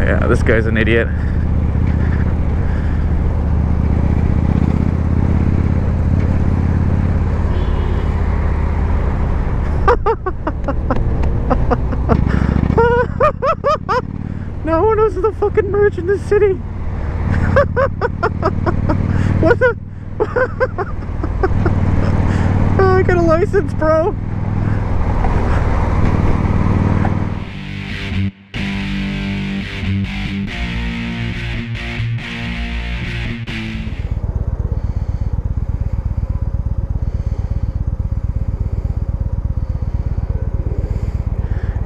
Yeah, this guy's an idiot. No one knows the fucking merch in this city. What the? Oh, I got a license, bro.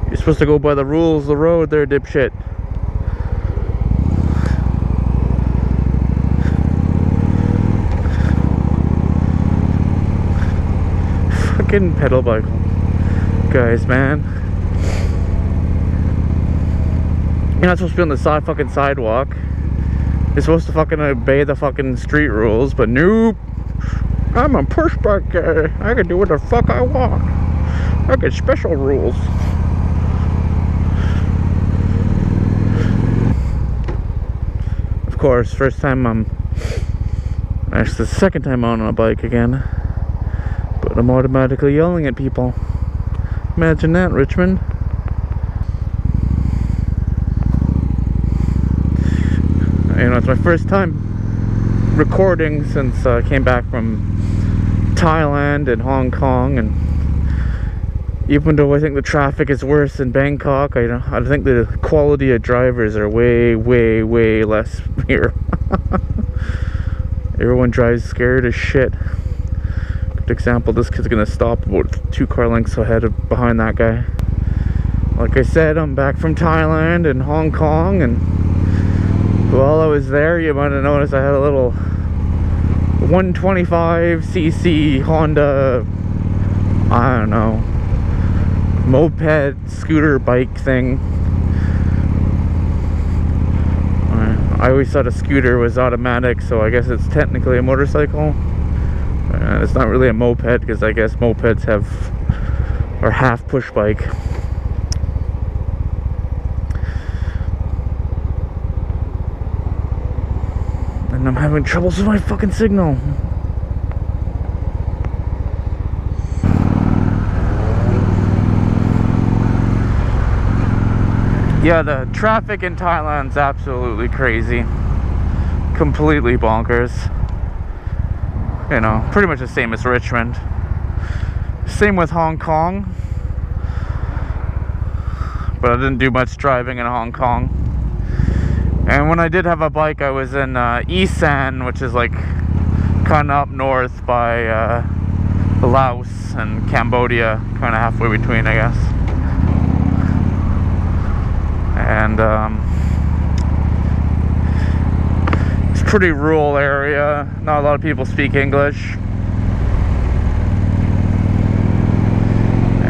You're supposed to go by the rules of the road there, dipshit. Fucking pedal bike guys, man. You're not supposed to be on the fucking sidewalk. You're supposed to fucking obey the fucking street rules, but nope. I'm a push bike guy. I can do what the fuck I want. I get special rules. Of course, first time actually the second time on a bike again. But I'm automatically yelling at people. Imagine that, Richmond. You know, it's my first time recording since I came back from Thailand and Hong Kong, and even though I think the traffic is worse in Bangkok, I think the quality of drivers are way less here. Everyone drives scared as shit. Good example, this kid's gonna stop about 2 car lengths ahead of behind that guy. Like I said, I'm back from Thailand and Hong Kong, and while I was there, you might have noticed I had a little 125cc Honda, I don't know, moped, scooter, bike thing. I always thought a scooter was automatic, so I guess it's technically a motorcycle. It's not really a moped, because I guess mopeds are half push bike. And I'm having troubles with my fucking signal. Yeah, the traffic in Thailand's absolutely crazy. Completely bonkers. You know, pretty much the same as Richmond. Same with Hong Kong. But I didn't do much driving in Hong Kong. And when I did have a bike, I was in Isan, which is like kind of up north by Laos and Cambodia, kind of halfway between, I guess. And it's a pretty rural area. Not a lot of people speak English.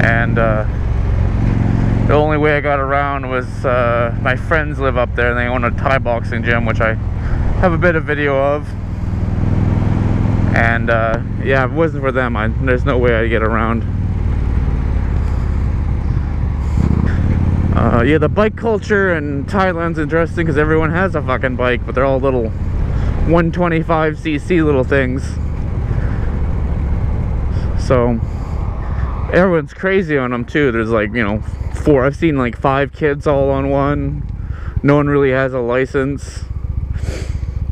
And the only way I got around was my friends live up there and they own a Thai boxing gym, which I have a bit of video of. And yeah, if it wasn't for them, there's no way I'd get around. Yeah, the bike culture in Thailand's interesting because everyone has a fucking bike, but they're all little 125cc little things. So everyone's crazy on them too. There's like, you know, I've seen like 5 kids all on one. No one really has a license.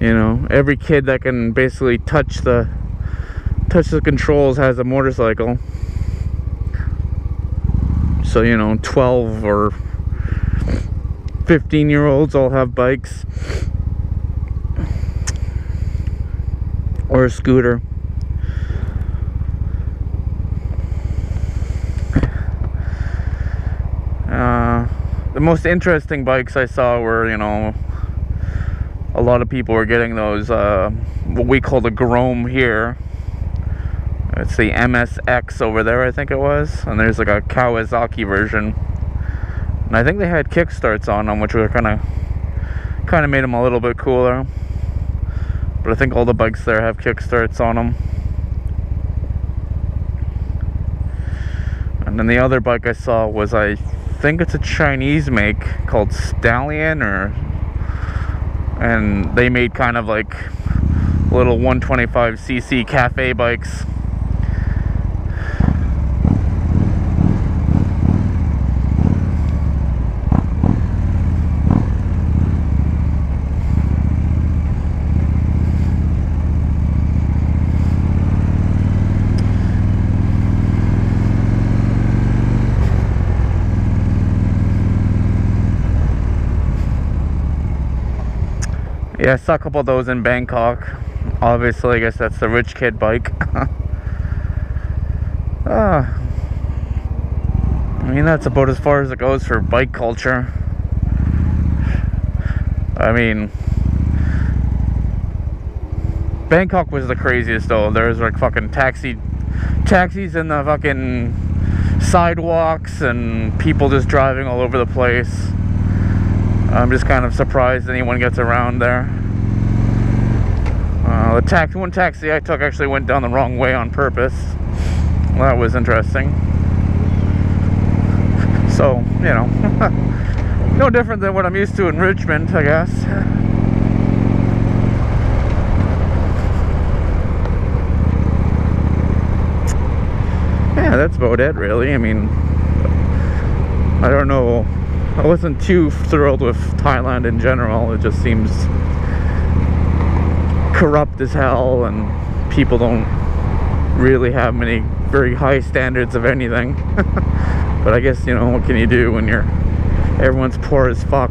You know, every kid that can basically touch the controls has a motorcycle. So, you know, 12 or 15-year-olds all have bikes or a scooter. The most interesting bikes I saw were, you know, a lot of people were getting those what we call the Grom here. It's the MSX over there, I think it was, and there's like a Kawasaki version. And I think they had kickstarts on them, which were kind of made them a little bit cooler. But I think all the bikes there have kickstarts on them. And then the other bike I saw was, I think it's a Chinese make called Stallion or and they made kind of like little 125cc cafe bikes. Yeah, I saw a couple of those in Bangkok. Obviously, I guess that's the rich kid bike. I mean, that's about as far as it goes for bike culture. I mean, Bangkok was the craziest though. There was like fucking taxis in the fucking sidewalks and people just driving all over the place. I'm just kind of surprised anyone gets around there. One taxi I took actually went down the wrong way on purpose. Well, that was interesting. So, you know, no different than what I'm used to in Richmond, I guess. Yeah, that's about it, really. I mean, I don't know. I wasn't too thrilled with Thailand in general. It just seems corrupt as hell, and people don't really have many very high standards of anything. But I guess, you know, what can you do when everyone's poor as fuck?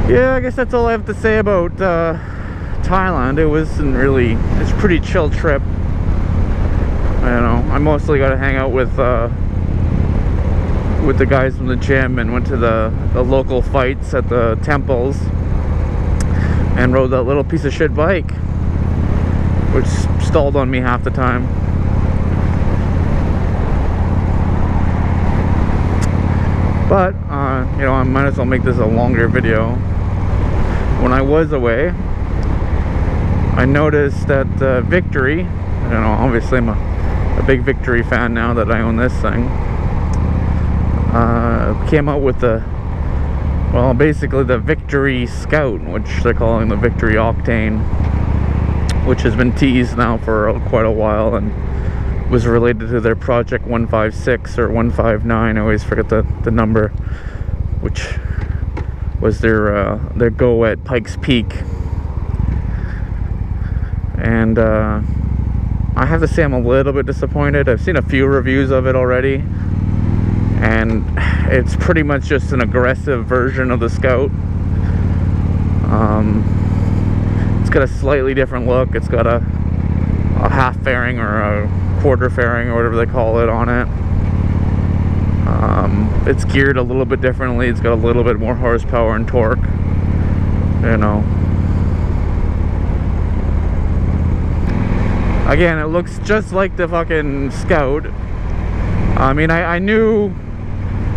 Yeah, I guess that's all I have to say about Thailand. It's a pretty chill trip. I don't know, I mostly got to hang out with the guys from the gym and went to the local fights at the temples and rode that little piece of shit bike, which stalled on me half the time. But, you know, I might as well make this a longer video. When I was away, I noticed that Victory, I don't know, obviously I'm a big Victory fan now that I own this thing, came out with basically the Victory Scout, which they're calling the Victory Octane, which has been teased now for quite a while and was related to their Project 156 or 159, I always forget the number, which was their go at Pikes Peak. And I have to say I'm a little bit disappointed. I've seen a few reviews of it already, and it's pretty much just an aggressive version of the Scout. It's got a slightly different look. It's got a half fairing or a quarter fairing or whatever they call it on it. It's geared a little bit differently. It's got a little bit more horsepower and torque, you know. Again, it looks just like the fucking Scout. I mean, I knew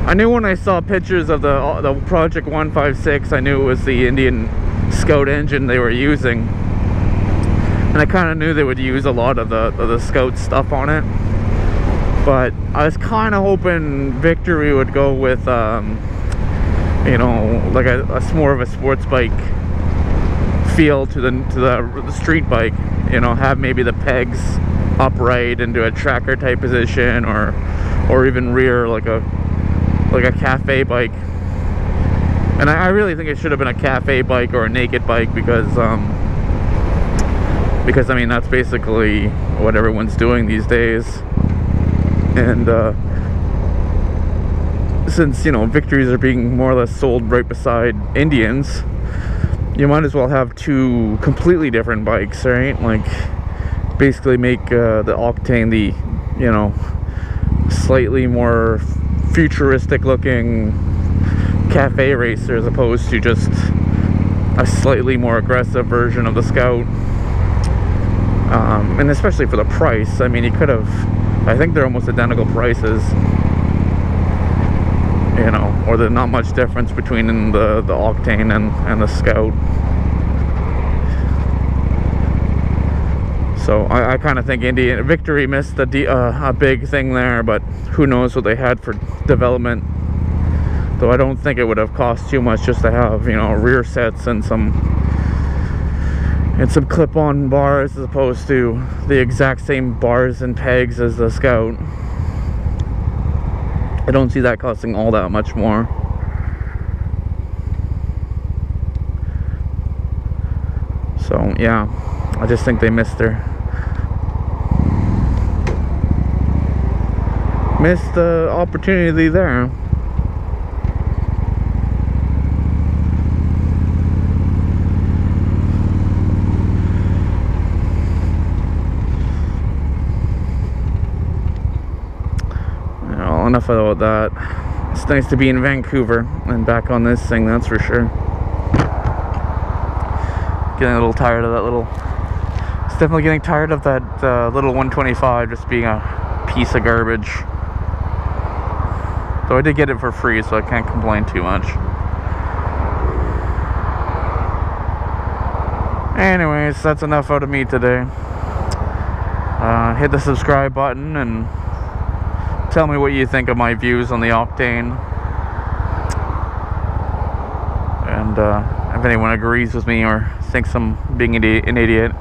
when I saw pictures of the Project 156, I knew it was the Indian Scout engine they were using, and I kind of knew they would use a lot of the Scout stuff on it. But I was kind of hoping Victory would go with, you know, like a more of a sports bike feel to the street bike. You know, have maybe the pegs upright into a tracker type position, or even rear like a cafe bike. And I really think it should have been a cafe bike or a naked bike, because I mean, that's basically what everyone's doing these days. And since, you know, Victories are being more or less sold right beside Indians, you might as well have two completely different bikes, right? Like, basically make the Octane the, you know, slightly more futuristic looking cafe racer, as opposed to just a slightly more aggressive version of the Scout. And especially for the price. I mean, he could have, I think they're almost identical prices, you know, or there's not much difference between the Octane and the Scout. So I kind of think Victory missed a big thing there, but who knows what they had for development. Though I don't think it would have cost too much just to have, you know, rear sets and some clip-on bars, as opposed to the exact same bars and pegs as the Scout. I don't see that costing all that much more. So yeah, I just think they missed the opportunity there. Well, enough about that. It's nice to be in Vancouver and back on this thing, that's for sure. Getting a little tired of that little... It's definitely getting tired of that little 125 just being a piece of garbage. Though I did get it for free, so I can't complain too much. Anyways, that's enough out of me today. Hit the subscribe button and tell me what you think of my views on the Octane. And if anyone agrees with me or thinks I'm being an idiot,